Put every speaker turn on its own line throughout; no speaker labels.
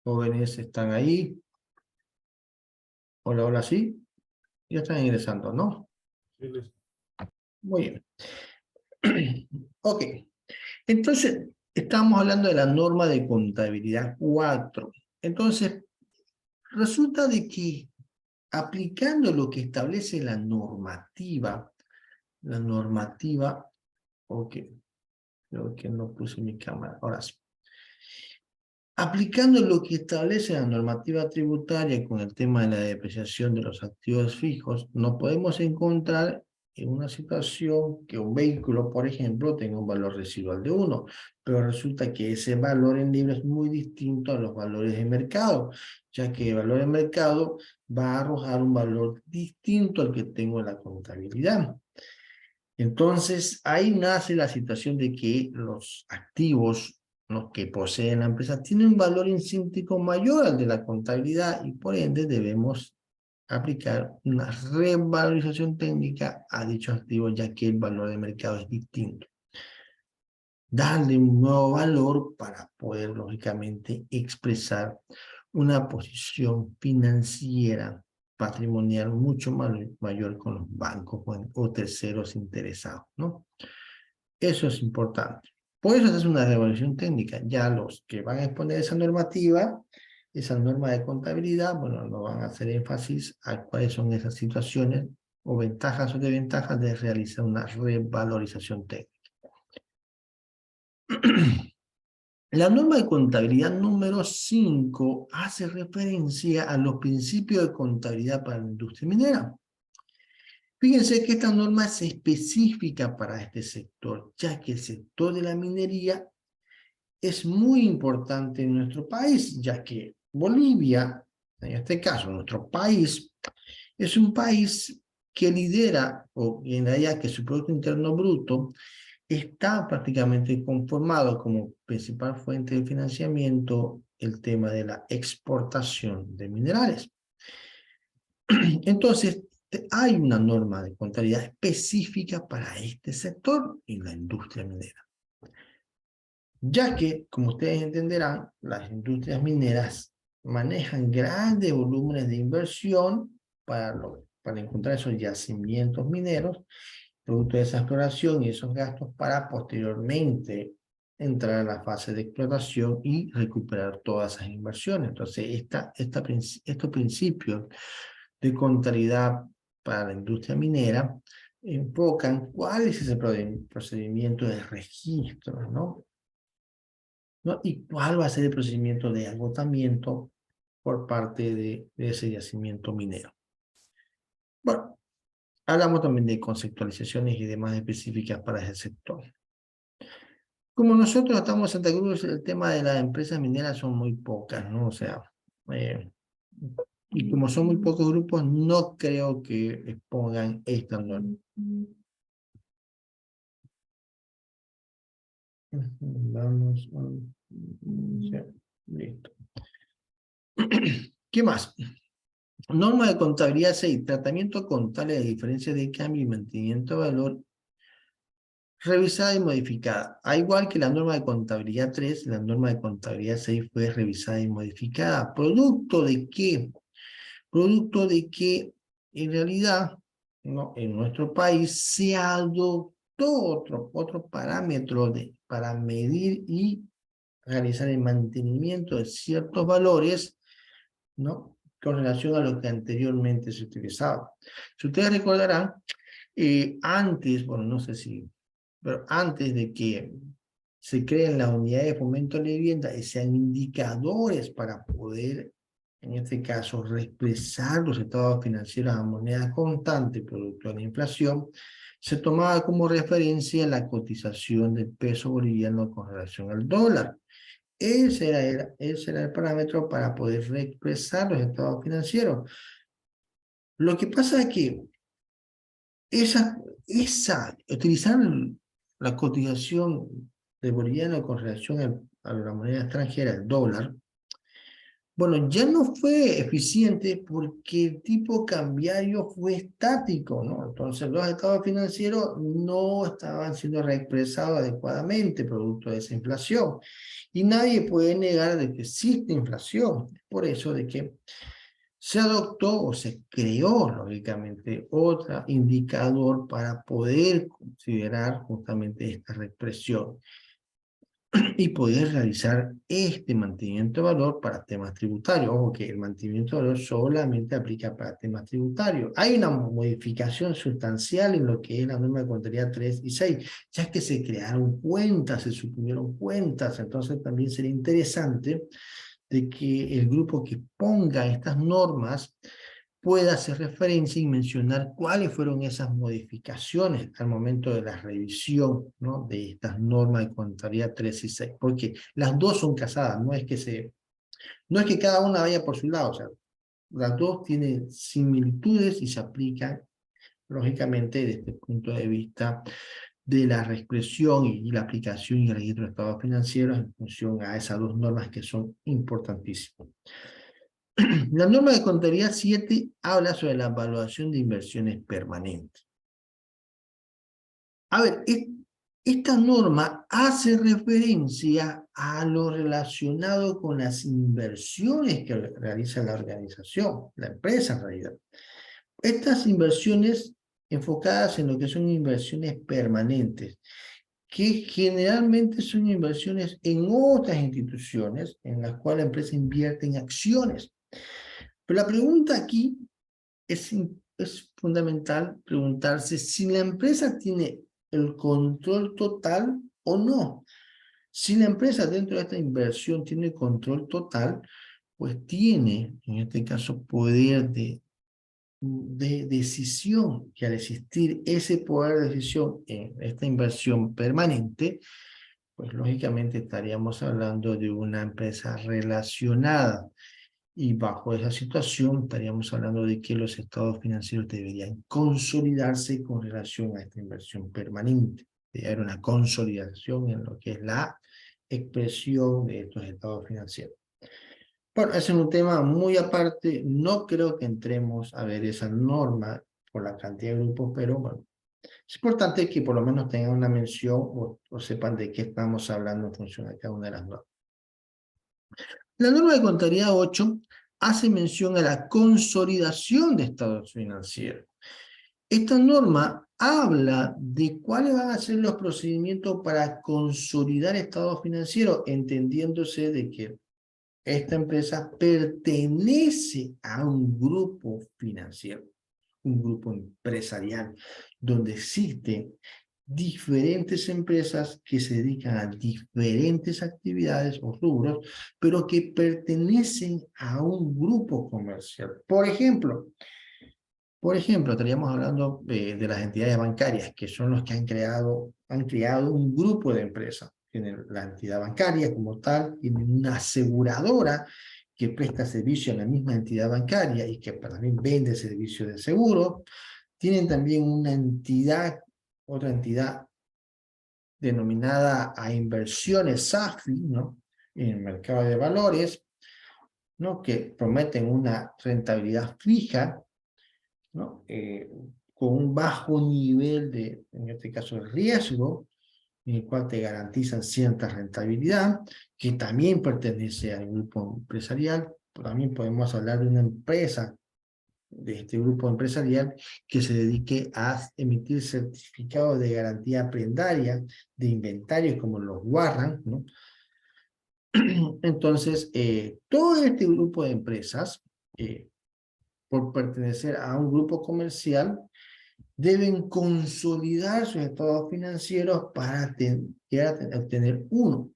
Jóvenes están ahí. Hola, hola, sí. Ya están ingresando, ¿no? Muy bien. Ok. Entonces, estamos hablando de la norma de contabilidad 4. Entonces, resulta de que aplicando lo que establece la normativa, ok, creo que no puse mi cámara, ahora sí. Aplicando lo que establece la normativa tributaria con el tema de la depreciación de los activos fijos, nos podemos encontrar en una situación que un vehículo, por ejemplo, tenga un valor residual de 1, pero resulta que ese valor en libra es muy distinto a los valores de mercado, ya que el valor de mercado va a arrojar un valor distinto al que tengo en la contabilidad. Entonces, ahí nace la situación de que los activos, ¿no?, que posee la empresa tienen un valor intrínseco mayor al de la contabilidad y por ende debemos aplicar una revalorización técnica a dichos activos ya que el valor de mercado es distinto. Darle un nuevo valor para poder lógicamente expresar una posición financiera patrimonial mucho mayor con los bancos o terceros interesados, ¿no? Eso es importante. Por eso es una revolución técnica. Ya los que van a exponer esa normativa, esa norma de contabilidad, bueno, no van a hacer énfasis a cuáles son esas situaciones o ventajas o desventajas de realizar una revalorización técnica. La norma de contabilidad número 5 hace referencia a los principios de contabilidad para la industria minera. Fíjense que esta norma es específica para este sector, ya que el sector de la minería es muy importante en nuestro país, ya que Bolivia, en este caso nuestro país, es un país que lidera, o en realidad que su Producto Interno Bruto está prácticamente conformado como principal fuente de financiamiento el tema de la exportación de minerales. Entonces, hay una norma de contabilidad específica para este sector en la industria minera, ya que, como ustedes entenderán, las industrias mineras manejan grandes volúmenes de inversión para encontrar esos yacimientos mineros, producto de esa exploración y esos gastos para posteriormente entrar a la fase de explotación y recuperar todas esas inversiones. Entonces, estos principios de contabilidad para la industria minera enfocan cuál es ese procedimiento de registro, ¿no? Y cuál va a ser el procedimiento de agotamiento por parte de ese yacimiento minero. Bueno, hablamos también de conceptualizaciones y demás específicas para ese sector. Como nosotros estamos en Santa Cruz, el tema de las empresas mineras son muy pocas, ¿no? O sea, y como son muy pocos grupos, no creo que expongan esta norma. Vamos a... Listo. ¿Qué más? Norma de contabilidad 6, tratamiento contable de diferencias de cambio y mantenimiento de valor, revisada y modificada. A igual que la norma de contabilidad 3, la norma de contabilidad 6 fue revisada y modificada. ¿Producto de qué? Producto de que en realidad, ¿no?, en nuestro país se adoptó otro parámetro para medir y realizar el mantenimiento de ciertos valores, ¿no?, con relación a lo que anteriormente se utilizaba. Si ustedes recordarán, antes, bueno, no sé si, pero antes de que se creen las unidades de fomento de la vivienda y sean indicadores para poder, en este caso, reexpresar los estados financieros a moneda constante producto de la inflación, se tomaba como referencia la cotización del peso boliviano con relación al dólar. Ese era el parámetro para poder reexpresar los estados financieros. Lo que pasa es que utilizar la cotización del boliviano con relación a la moneda extranjera, el dólar, Bueno, ya no fue eficiente porque el tipo cambiario fue estático, ¿no? Entonces los estados financieros no estaban siendo reexpresados adecuadamente producto de esa inflación. Y nadie puede negar de que existe inflación. Por eso de que se adoptó o se creó, lógicamente, otro indicador para poder considerar justamente esta reexpresión y poder realizar este mantenimiento de valor para temas tributarios. Ojo que el mantenimiento de valor solamente aplica para temas tributarios. Hay una modificación sustancial en lo que es la norma de contabilidad 3 y 6, ya que se crearon cuentas, se suprimieron cuentas, entonces también sería interesante de que el grupo que ponga estas normas pueda hacer referencia y mencionar cuáles fueron esas modificaciones al momento de la revisión, ¿no?, de estas normas de contabilidad 3 y 6, porque las dos son casadas, no es que cada una vaya por su lado, o sea, las dos tienen similitudes y se aplican, lógicamente, desde el punto de vista de la reexpresión y la aplicación y el registro de estados financieros en función a esas dos normas que son importantísimas. La norma de contabilidad 7 habla sobre la evaluación de inversiones permanentes. A ver, esta norma hace referencia a lo relacionado con las inversiones que realiza la organización, la empresa en realidad. Estas inversiones enfocadas en lo que son inversiones permanentes, que generalmente son inversiones en otras instituciones en las cuales la empresa invierte en acciones. Pero la pregunta aquí es fundamental preguntarse si la empresa tiene el control total o no. Si la empresa dentro de esta inversión tiene control total, pues tiene, en este caso, poder de decisión, que al existir ese poder de decisión en esta inversión permanente, pues lógicamente estaríamos hablando de una empresa relacionada. Y bajo esa situación estaríamos hablando de que los estados financieros deberían consolidarse con relación a esta inversión permanente. Debe haber una consolidación en lo que es la expresión de estos estados financieros. Bueno, ese es un tema muy aparte. No creo que entremos a ver esa norma por la cantidad de grupos, pero bueno, es importante que por lo menos tengan una mención o sepan de qué estamos hablando en función de cada una de las normas. La norma de contabilidad 8 hace mención a la consolidación de estados financieros. Esta norma habla de cuáles van a ser los procedimientos para consolidar estados financieros, entendiéndose de que esta empresa pertenece a un grupo financiero, un grupo empresarial, donde existe diferentes empresas que se dedican a diferentes actividades o rubros, pero que pertenecen a un grupo comercial. Por ejemplo, estaríamos hablando de las entidades bancarias, que son los que han creado un grupo de empresas. Tienen la entidad bancaria como tal, tienen una aseguradora que presta servicio a la misma entidad bancaria y que también vende servicios de seguro. Tienen también otra entidad denominada a inversiones SAFI, ¿no?, en el mercado de valores, ¿no?, que prometen una rentabilidad fija, ¿no?, con un bajo nivel de, en este caso, de riesgo, en el cual te garantizan cierta rentabilidad, que también pertenece al grupo empresarial. También podemos hablar de una empresa de este grupo empresarial que se dedique a emitir certificados de garantía prendaria de inventarios como los Warrant, ¿no? Entonces, todo este grupo de empresas, por pertenecer a un grupo comercial, deben consolidar sus estados financieros para obtener un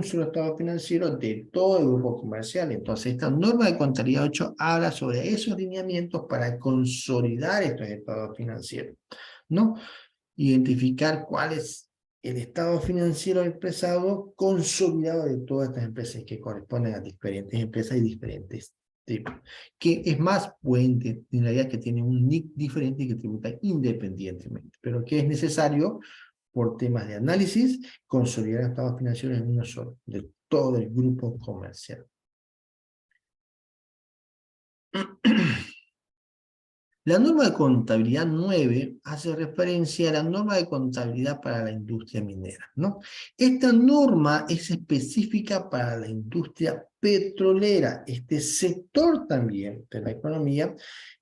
solo estado financiero de todo el grupo comercial. Entonces, esta norma de contabilidad 8 habla sobre esos lineamientos para consolidar estos estados financieros, ¿no? Identificar cuál es el estado financiero expresado consolidado de todas estas empresas que corresponden a diferentes empresas y diferentes tipos. Que es más, pueden en realidad que tienen un NIC diferente y que tributan independientemente, pero que es necesario por temas de análisis consolidar estados financieros en uno solo, de todo el grupo comercial. La norma de contabilidad 9 hace referencia a la norma de contabilidad para la industria minera, ¿no? Esta norma es específica para la industria petrolera, este sector también de la economía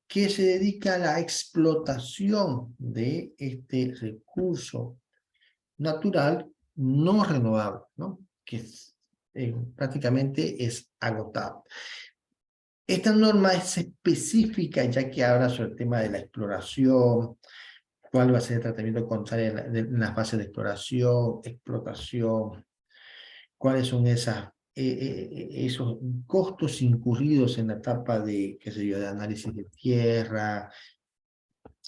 que se dedica a la explotación de este recurso natural no renovable, ¿no? Que prácticamente es agotado. Esta norma es específica ya que habla sobre el tema de la exploración, cuál va a ser el tratamiento contrario en la fase de exploración, explotación, cuáles son esos costos incurridos en la etapa de, qué sé yo, de análisis de tierra,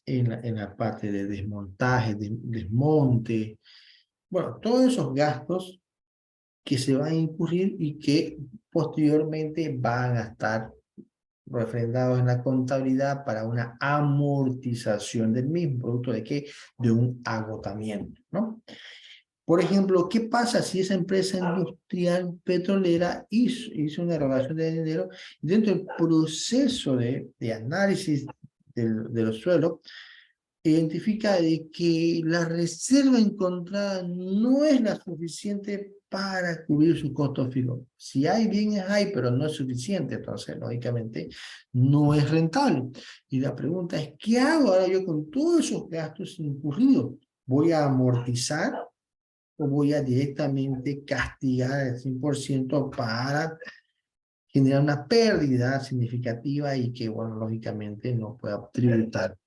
en la parte de desmontaje, desmonte, bueno, todos esos gastos que se van a incurrir y que posteriormente van a estar refrendados en la contabilidad para una amortización del mismo, producto de qué, de un agotamiento, ¿no? Por ejemplo, ¿qué pasa si esa empresa industrial petrolera hizo una erogación de dinero y dentro del proceso de análisis de los suelos identifica de que la reserva encontrada no es la suficiente para cubrir sus costos fijos? Si hay bienes, hay, pero no es suficiente, entonces, lógicamente, no es rentable. Y la pregunta es, ¿qué hago ahora yo con todos esos gastos incurridos? ¿Voy a amortizar o voy a directamente castigar al 100% para generar una pérdida significativa y que, bueno, lógicamente no pueda tributar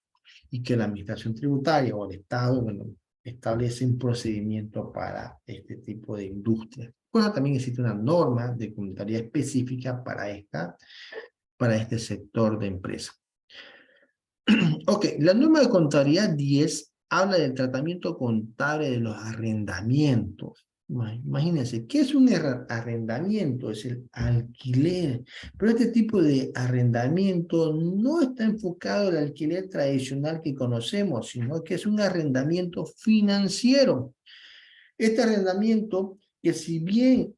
y que la administración tributaria o el Estado, bueno, establece un procedimiento para este tipo de industria? Bueno, también existe una norma de contabilidad específica para este sector de empresa. Ok, la norma de contabilidad 10 habla del tratamiento contable de los arrendamientos. Imagínense, ¿qué es un arrendamiento? Es el alquiler. Pero este tipo de arrendamiento no está enfocado al alquiler tradicional que conocemos, sino que es un arrendamiento financiero. Este arrendamiento, que si bien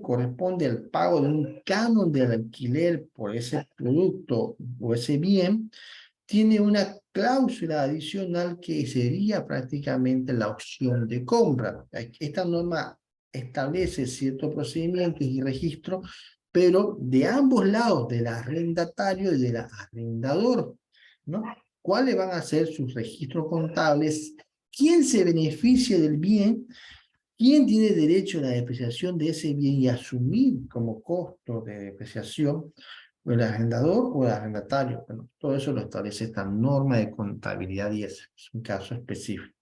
corresponde al pago de un canon del alquiler por ese producto o ese bien, tiene una cláusula adicional que sería prácticamente la opción de compra. Esta norma establece ciertos procedimientos y registros, pero de ambos lados, del arrendatario y del arrendador, ¿no? ¿Cuáles van a ser sus registros contables? ¿Quién se beneficia del bien? ¿Quién tiene derecho a la depreciación de ese bien y asumir como costo de depreciación? ¿O el arrendador o el arrendatario? Bueno, todo eso lo establece esta norma de contabilidad 10, es un caso específico.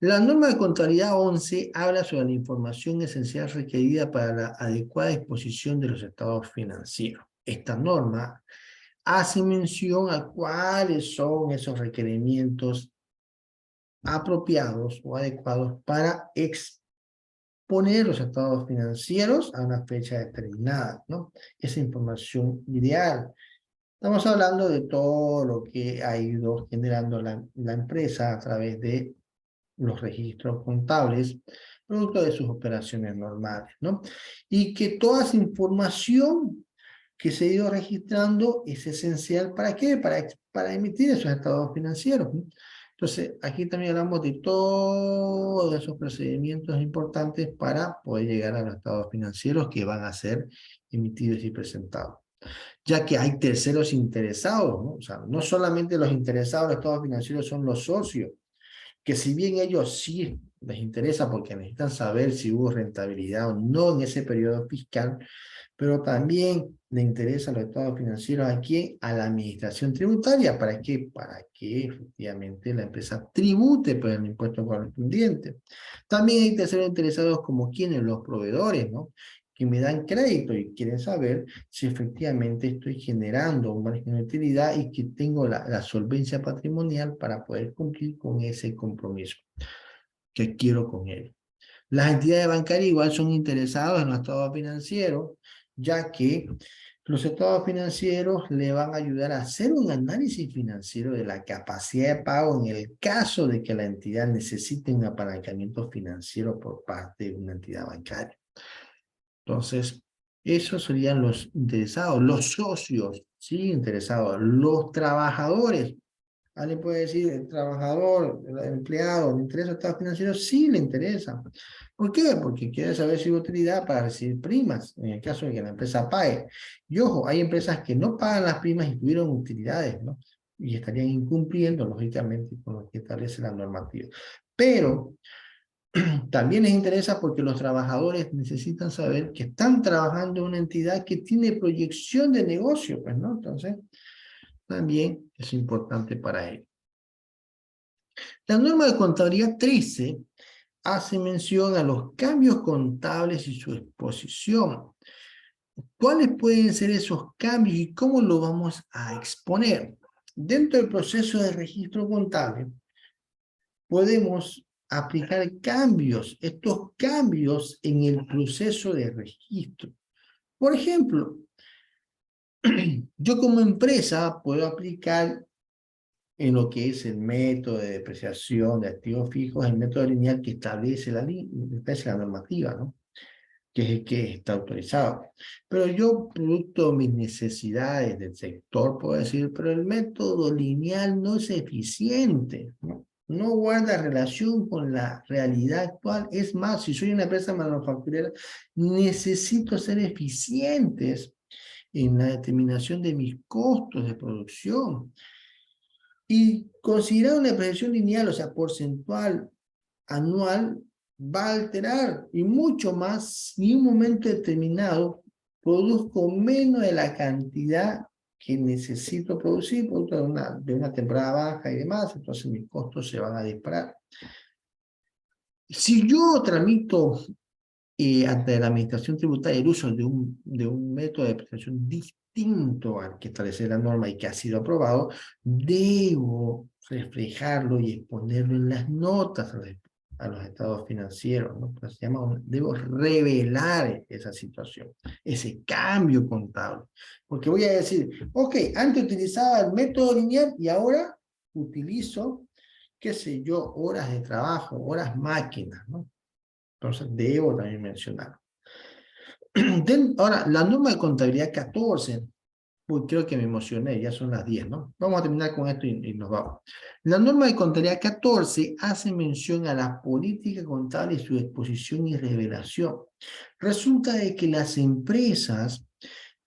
La norma de contabilidad 11 habla sobre la información esencial requerida para la adecuada exposición de los estados financieros. Esta norma hace mención a cuáles son esos requerimientos apropiados o adecuados para exponer los estados financieros a una fecha determinada, ¿no? Esa información ideal. Estamos hablando de todo lo que ha ido generando la empresa a través de los registros contables, producto de sus operaciones normales, ¿no? Y que toda esa información que se ha ido registrando es esencial. ¿Para qué? Para emitir esos estados financieros, ¿no? Entonces, aquí también hablamos de todos esos procedimientos importantes para poder llegar a los estados financieros que van a ser emitidos y presentados, ya que hay terceros interesados, ¿no? O sea, no solamente los interesados en los estados financieros son los socios, que si bien ellos sí les interesa porque necesitan saber si hubo rentabilidad o no en ese periodo fiscal, pero también le interesa los estados financieros a quién, a la administración tributaria. ¿Para qué? Para que efectivamente la empresa tribute por el impuesto correspondiente. También hay terceros interesados como quienes, los proveedores, ¿no? Que me dan crédito y quieren saber si efectivamente estoy generando un margen de utilidad y que tengo la solvencia patrimonial para poder cumplir con ese compromiso que quiero con él. Las entidades bancarias igual son interesadas en los estados financieros, ya que los estados financieros le van a ayudar a hacer un análisis financiero de la capacidad de pago en el caso de que la entidad necesite un apalancamiento financiero por parte de una entidad bancaria. Entonces, Esos serían los interesados, los socios, sí, interesados, los trabajadores. Alguien puede decir, el trabajador, el empleado, ¿le interesa el estado financiero? Sí, le interesa. ¿Por qué? Porque quiere saber si hay utilidad para recibir primas, en el caso de que la empresa pague. Y ojo, hay empresas que no pagan las primas y tuvieron utilidades, ¿no? Y estarían incumpliendo, lógicamente, con lo que establece la normativa. Pero también les interesa porque los trabajadores necesitan saber que están trabajando en una entidad que tiene proyección de negocio, pues, ¿no? Entonces, también es importante para ellos. La norma de contabilidad 13 hace mención a los cambios contables y su exposición. ¿Cuáles pueden ser esos cambios y cómo lo vamos a exponer? Dentro del proceso de registro contable, podemos aplicar cambios, estos cambios en el proceso de registro. Por ejemplo, yo como empresa puedo aplicar en lo que es el método de depreciación de activos fijos, el método lineal que establece la normativa, ¿no? Que es el que está autorizado. Pero yo, producto de mis necesidades del sector, puedo decir, pero el método lineal no es eficiente, ¿no? No guarda relación con la realidad actual. Es más, si soy una empresa manufacturera, necesito ser eficientes en la determinación de mis costos de producción. Y considerar una depreciación lineal, o sea, porcentual, anual, va a alterar y mucho más si en un momento determinado produzco menos de la cantidad que necesito producir, producto de una temporada baja y demás, entonces mis costos se van a disparar. Si yo tramito ante la administración tributaria el uso de un método de depreciación distinto al que establece la norma y que ha sido aprobado, debo reflejarlo y exponerlo en las notas a los estados financieros, ¿no? Pues se llama, debo revelar esa situación, ese cambio contable. Porque voy a decir, ok, antes utilizaba el método lineal y ahora utilizo, qué sé yo, horas de trabajo, horas máquinas, ¿no? Entonces, debo también mencionar. Ahora, la norma de contabilidad 14, uy, creo que me emocioné, ya son las 10, ¿no? Vamos a terminar con esto y nos vamos. La norma de contabilidad 14 hace mención a la política contable y su exposición y revelación. Resulta de que las empresas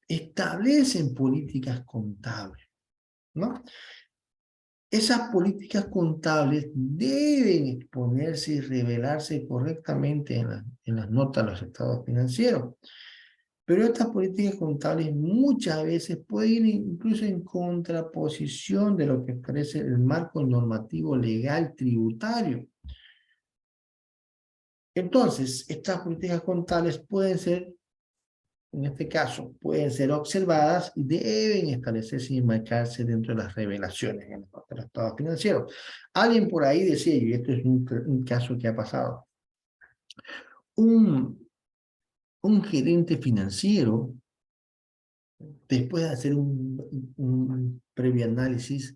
establecen políticas contables, ¿no? Esas políticas contables deben exponerse y revelarse correctamente en las notas de los estados financieros. Pero estas políticas contables muchas veces pueden ir incluso en contraposición de lo que establece el marco normativo legal tributario. Entonces, estas políticas contables pueden ser, en este caso, pueden ser observadas y deben establecerse y marcarse dentro de las revelaciones en el estado financiero. Alguien por ahí decía, y esto es un caso que ha pasado, un, un gerente financiero, después de hacer un previo análisis,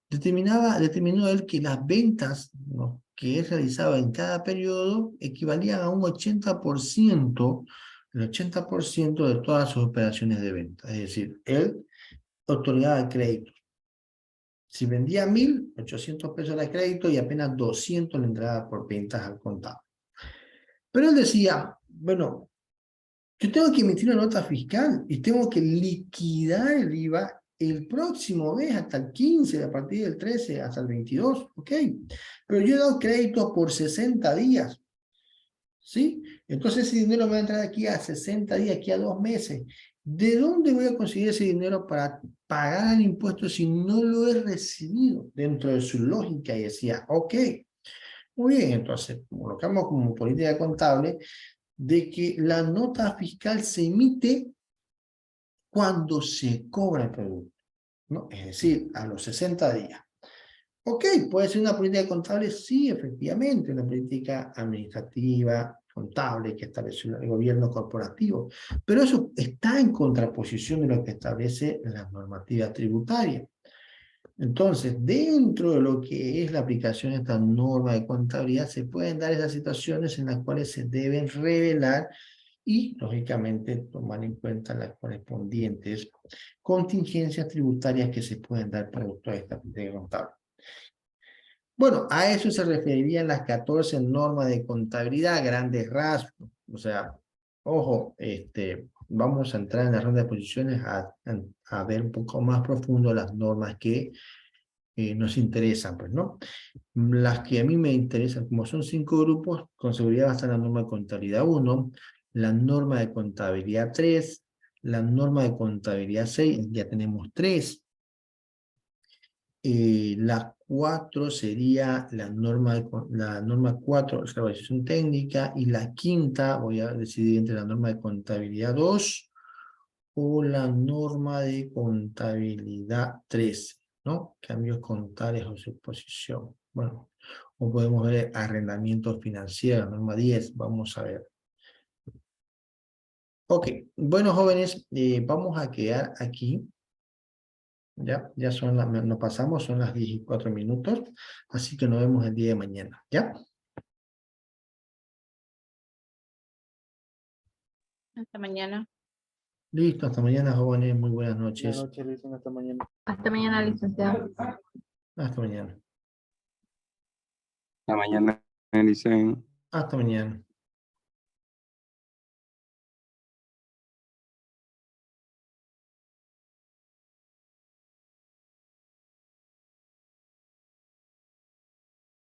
determinó él que las ventas, ¿no?, que él realizaba en cada periodo equivalían a un 80%, el 80% de todas sus operaciones de venta. Es decir, él otorgaba crédito. Si vendía 1.800 pesos de crédito y apenas 200 le entraba por ventas al contado. Pero él decía, bueno, yo tengo que emitir una nota fiscal y tengo que liquidar el IVA el próximo mes hasta el 15, a partir del 13 hasta el 22, ¿ok? Pero yo he dado créditos por 60 días, ¿sí? Entonces ese dinero me va a entrar aquí a 60 días, aquí a 2 meses. ¿De dónde voy a conseguir ese dinero para pagar el impuesto si no lo he recibido? Dentro de su lógica, y decía, ok, muy bien, entonces colocamos como política contable de que la nota fiscal se emite cuando se cobra el producto, ¿no? Es decir, a los 60 días. Ok, puede ser una política contable, sí, efectivamente, una política administrativa, contable que establece el gobierno corporativo, pero eso está en contraposición de lo que establece la normativa tributaria. Entonces, dentro de lo que es la aplicación de esta norma de contabilidad, se pueden dar esas situaciones en las cuales se deben revelar y, lógicamente, tomar en cuenta las correspondientes contingencias tributarias que se pueden dar producto de esta política contable. Bueno, a eso se referirían las 14 normas de contabilidad, grandes rasgos. O sea, ojo, vamos a entrar en la ronda de posiciones a ver un poco más profundo las normas que nos interesan, pues, ¿no? Las que a mí me interesan, como son 5 grupos, con seguridad va a estar la norma de contabilidad 1, la norma de contabilidad 3, la norma de contabilidad 6, ya tenemos 3. La 4 sería la norma 4, evaluación técnica, y la quinta voy a decidir entre la norma de contabilidad 2 o la norma de contabilidad 3, ¿no? Cambios contables o suposición. Bueno, o podemos ver arrendamiento financiero, norma 10, vamos a ver. Ok, bueno jóvenes, vamos a quedar aquí. Ya son nos pasamos, son las 14 minutos, así que nos vemos el día de mañana, ¿ya?
Hasta mañana.
Listo, hasta mañana jóvenes, muy buenas
Buenas
noches.
noches, Luis, hasta mañana.
Hasta mañana, licenciado.
Hasta mañana.
La mañana, Eliseo.
Hasta mañana.